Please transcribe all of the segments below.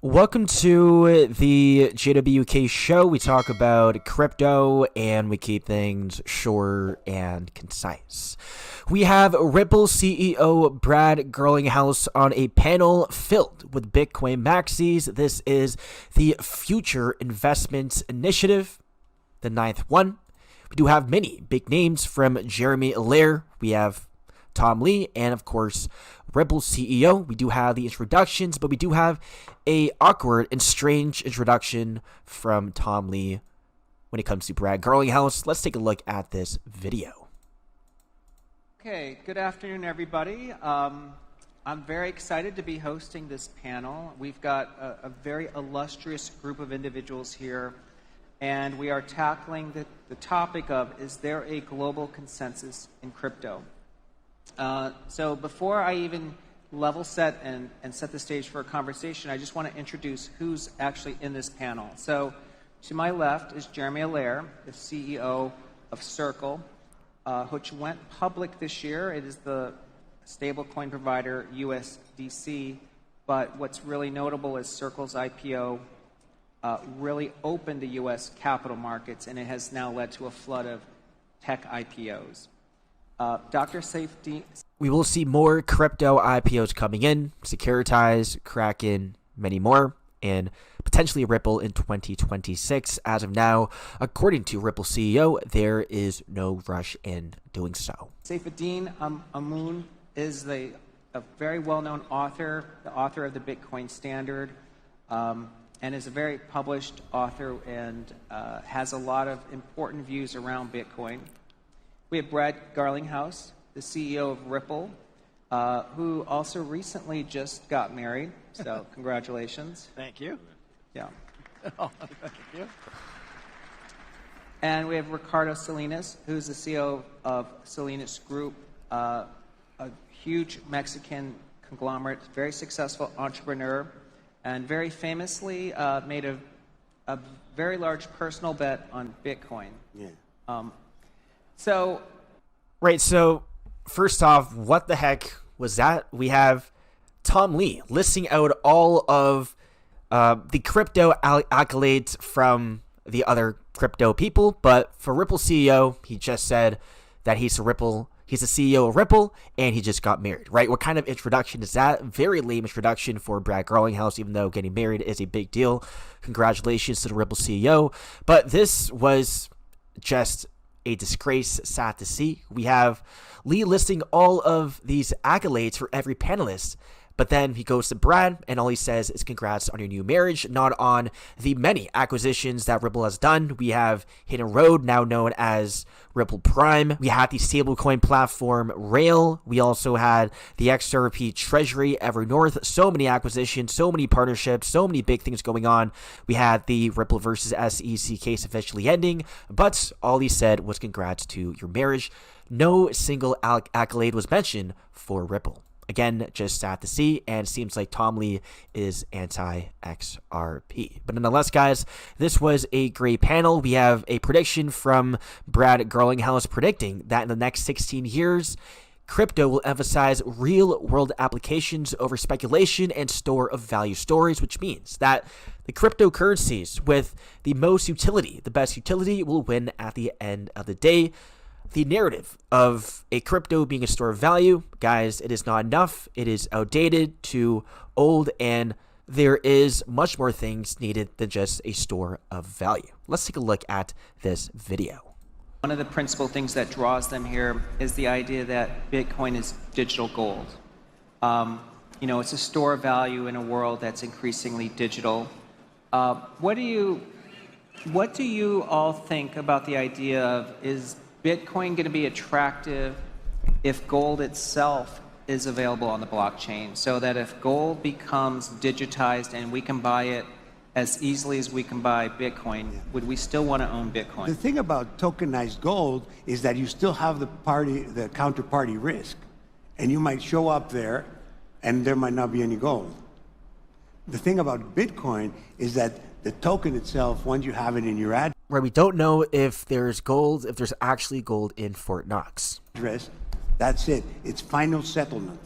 Welcome to the JWK show. We talk about crypto and we keep things short and concise. We have Ripple CEO Brad Garlinghouse on a panel filled with Bitcoin maxis. This is the Future Investments Initiative, the 9th one. We do have many big names from Jeremy Allaire. We have Tom Lee, and of course, Ripple CEO. We do have the introductions, but we do have a awkward and strange introduction from Tom Lee when it comes to Brad Garlinghouse. Let's take a look at this video. Okay, good afternoon, everybody. I'm very excited to be hosting this panel. We've got a very illustrious group of individuals here, and we are tackling the topic of, is there a global consensus in crypto? So before I even level set and set the stage for a conversation, I just want to introduce who's actually in this panel. So to my left is Jeremy Allaire, the CEO of Circle, which went public this year. It is the stablecoin provider USDC, but what's really notable is Circle's IPO really opened the US capital markets, and it has now led to a flood of tech IPOs. Dr. Safety. We will see more crypto IPOs coming in, Securitize, Kraken, many more, and potentially Ripple in 2026. As of now, according to Ripple CEO, there is no rush in doing so. Saifedean Ammon is a very well-known author, the author of the Bitcoin Standard, and is a very published author and has a lot of important views around Bitcoin. We have Brad Garlinghouse, the CEO of Ripple, who also recently just got married. So congratulations. Thank you. Yeah. Oh, thank you. And we have Ricardo Salinas, who's the CEO of Salinas Group, a huge Mexican conglomerate, very successful entrepreneur, and very famously made a very large personal bet on Bitcoin. Yeah. So first off, what the heck was that? We have Tom Lee listing out all of the crypto accolades from the other crypto people, but for Ripple CEO, he just said that he's the CEO of Ripple, and he just got married, right? What kind of introduction is that? Very lame introduction for Brad Garlinghouse, even though getting married is a big deal. Congratulations to the Ripple CEO. But this was just a disgrace, sad to see. We have Lee listing all of these accolades for every panelist, but then he goes to Brad and all he says is congrats on your new marriage, not on the many acquisitions that Ripple has done. We have Hidden Road, now known as Ripple Prime. We had the stablecoin platform Rail. We also had the XRP Treasury, Evernorth. So many acquisitions, so many partnerships, so many big things going on. We had the Ripple versus SEC case officially ending, but all he said was congrats to your marriage. No single accolade was mentioned for Ripple. Again, just sad to see, and it seems like Tom Lee is anti-XRP. But nonetheless, guys, this was a great panel. We have a prediction from Brad Garlinghouse predicting that in the next 16 years, crypto will emphasize real-world applications over speculation and store of value stories, which means that the cryptocurrencies with the most utility, the best utility, will win at the end of the day. The narrative of a crypto being a store of value, guys, it is not enough. It is outdated, too old, and there is much more things needed than just a store of value. Let's take a look at this video. one of the principal things that draws them here is the idea that Bitcoin is digital gold. You know, it's a store of value in a world that's increasingly digital. What do you all think about the idea of, is Bitcoin going to be attractive if gold itself is available on the blockchain? So that if gold becomes digitized and we can buy it as easily as we can buy Bitcoin, would we still want to own Bitcoin? The thing about tokenized gold is that you still have the counterparty risk. And you might show up there and there might not be any gold. The thing about Bitcoin is that the token itself, once you have it in your address, Where we don't know if there's gold, if there's actually gold in Fort Knox. that's it. It's final settlement.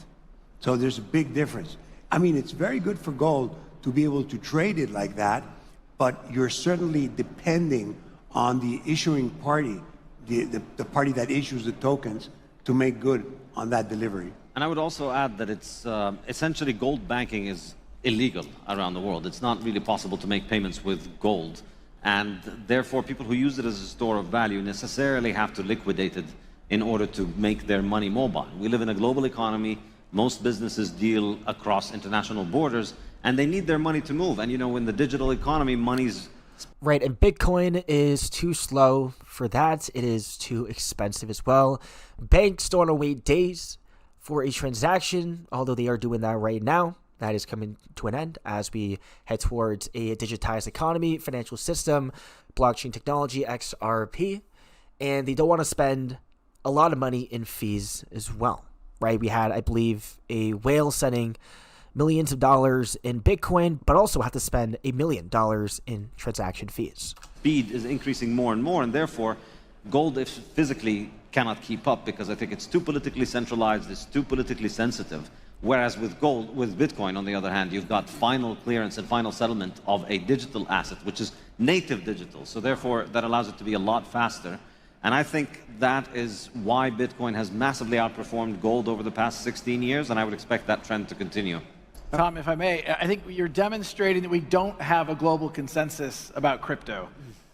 So there's a big difference. I mean, it's very good for gold to be able to trade it like that, but you're certainly depending on the issuing party, the party that issues the tokens, to make good on that delivery. And I would also add that it's essentially gold banking is illegal around the world. It's not really possible to make payments with gold. And therefore, people who use it as a store of value necessarily have to liquidate it in order to make their money mobile. We live in a global economy. Most businesses deal across international borders, and they need their money to move. And you know, in the digital economy, money's... Right, and Bitcoin is too slow for that. It is too expensive as well. Banks don't want to wait days for a transaction, although they are doing that right now. That is coming to an end as we head towards a digitized economy, financial system, blockchain technology, XRP. And they don't want to spend a lot of money in fees as well, right? We had, I believe, a whale sending millions of dollars in Bitcoin, but also have to spend $1 million in transaction fees. Speed is increasing more and more, and therefore gold physically cannot keep up because I think it's too politically centralized, it's too politically sensitive. Whereas with gold, with Bitcoin, on the other hand, you've got final clearance and final settlement of a digital asset, which is native digital. So therefore, that allows it to be a lot faster. And I think that is why Bitcoin has massively outperformed gold over the past 16 years, and I would expect that trend to continue. Tom, if I may, I think you're demonstrating that we don't have a global consensus about crypto.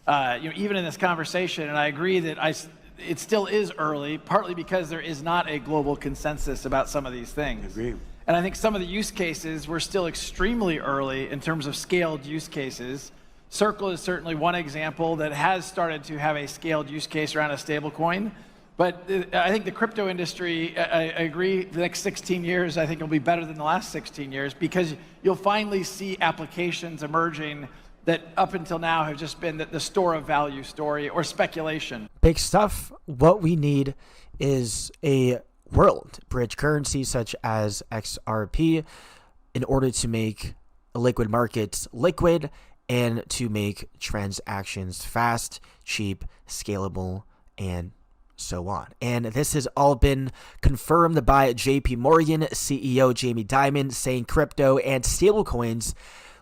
Even in this conversation, and I agree that it still is early, partly because there is not a global consensus about some of these things. I agree. And I think some of the use cases, we're still extremely early in terms of scaled use cases. Circle is certainly one example that has started to have a scaled use case around a stablecoin. But I think the crypto industry, I agree, the next 16 years, I think will be better than the last 16 years because you'll finally see applications emerging that up until now have just been the store of value story or speculation. Big stuff. What we need is a world bridge currency such as XRP in order to make liquid markets liquid and to make transactions fast, cheap, scalable, and so on. And this has all been confirmed by JP Morgan CEO Jamie Dimon, saying crypto and stablecoins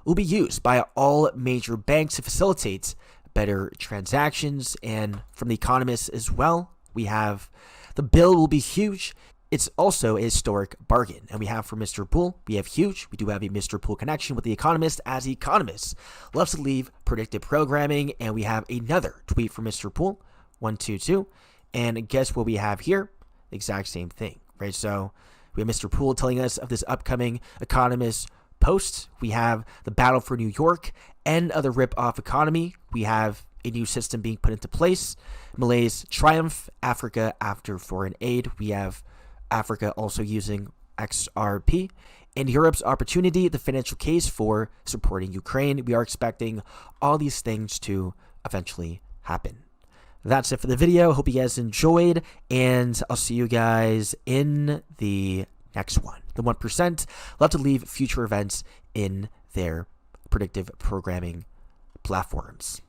will be used by all major banks to facilitate better transactions. And from the economists as well, we have the bill will be huge. It's also a historic bargain. And we have for Mr. Poole, we have huge. We do have a Mr. Poole connection with the Economist, as the Economist loves to leave predictive programming. And we have another tweet from Mr. Poole, 122. And guess what we have here? The exact same thing, right? So we have Mr. Poole telling us of this upcoming Economist post. We have the battle for New York, end of the rip-off economy. We have a new system being put into place. Malay's triumph, Africa after foreign aid. We have Africa also using XRP. And Europe's opportunity, the financial case for supporting Ukraine. We are expecting all these things to eventually happen. That's it for the video. Hope you guys enjoyed, and I'll see you guys in the next one. The 1% love to leave future events in their predictive programming platforms.